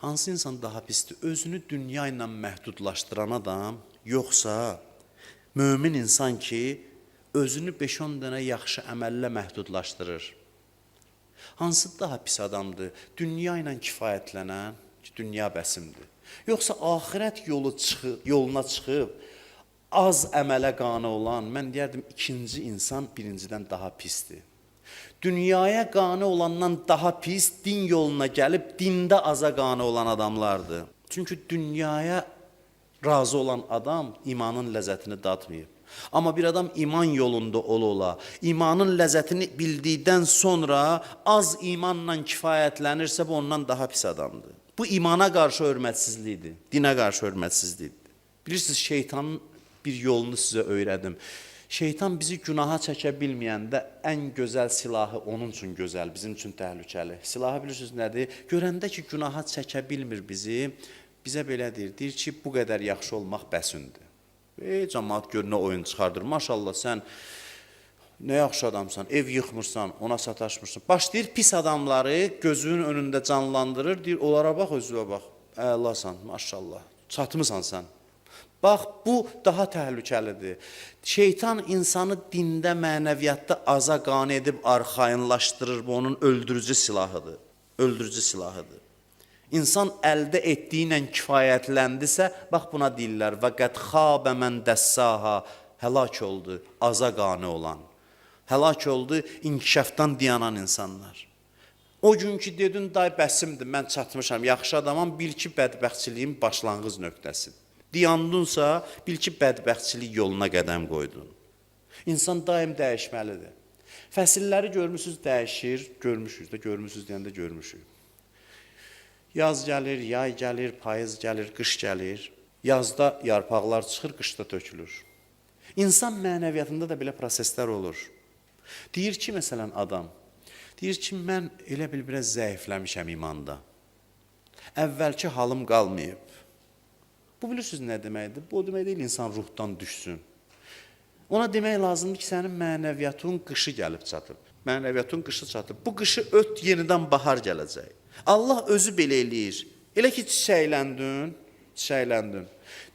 Hansı insan daha pisdir? Özünü dünya ilə məhdudlaşdıran adam, yoxsa mömin insan ki, özünü 5-10 dənə yaxşı əməllə məhdudlaşdırır? Hansı daha pis adamdır? Dünya ilə kifayətlənən ki, dünya bəsimdir. Yoxsa axirət yoluna çıxıb, az əmələ qane olan, mən deyərdim, ikinci insan birincidən daha pisdir. Dünyaya qane olandan daha pis, din yoluna gəlib, dində aza qane olan adamlardır. Çünki dünyaya razı olan adam imanın ləzzətini dadmayıb. Amma bir adam iman yolunda ola, imanın ləzzətini bildikdən sonra az imanla kifayətlənirsə, bu ondan daha pis adamdır. Bu imana qarşı hörmətsizlikdir, dinə qarşı hörmətsizlikdir. Bilirsiniz, şeytanın bir yolunu sizə öyrədim. Şeytan bizi günaha çəkə bilməyəndə ən gözəl silahı onun üçün gözəl, bizim üçün təhlükəli. Silahı bilirsiniz nədir? Görəndə ki, günaha çəkə bilmir bizi, bizə belə deyir ki, bu qədər yaxşı olmaq bəsündür. Cəmaat gör nə oyun çıxardır. Maşallah, sən nə yaxşı adamsan, ev yıxmırsan, ona sataşmırsan. Başlayır pis adamları gözünün önündə canlandırır, deyir, onlara bax, özünə bax, əlasan, maşallah, çatmısan sən. Bax, bu daha təhlükəlidir. Şeytan insanı dində, mənəviyyatda aza qane edib arxayınlaşdırır. Bu onun öldürücü silahıdır. Öldürücü silahıdır. İnsan əldə etdiyi ilə kifayətləndisə, bax buna deyirlər, və qəd xabə mən dəssaha, həlak oldu, aza qane olan. Həlak oldu, inkişafdan dayanan insanlar. O gün ki, dedin, day bəsimdir, mən çatmışam, yaxşı adamam, bil ki, bədbəxtçiliyin başlanğıc nöqtəsidir. Diyandunsa, bil ki, bədbəxtçilik yoluna qədəm qoydun. İnsan daim dəyişməlidir. Fəsilləri görmüşsünüz, dəyişir, görmüşsünüz də, görmüşsünüz deyəndə görmüşük. Yaz gəlir, yay gəlir, payız gəlir, qış gəlir. Yazda yarpaqlar çıxır, qışda tökülür. İnsan mənəviyyatında da belə proseslər olur. Deyir ki, məsələn, adam, deyir ki, mən elə bil biraz zəifləmişəm imanda. Əvvəlki halım qalmayıb. Bu bilirsiniz nə deməkdir? Bu o demək deyil, insan ruhdan düşsün. Ona demək lazımdır ki, sənin mənəviyyatın qışı gəlib çatıb. Mənəviyyatın qışı çatıb. Bu qışı öt, yenidən bahar gələcək. Allah özü belə eləyir. Elə ki, çiçəkləndin.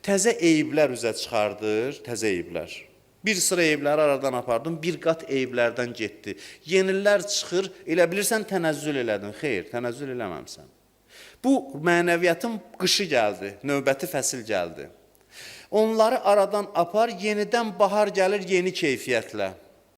Təzə eyiblər üzə çıxardır, təzə eyiblər. Bir sıra eyibləri aradan apardın, bir qat eyiblərdən getdi. Yenilər çıxır, elə bilirsən tənəzzül elədin. Xeyr, tənəzzül eləməmsən. Bu mənəviyyatın qışı gəldi, növbəti fəsil gəldi. Onları aradan apar, yenidən bahar gəlir yeni keyfiyyətlə.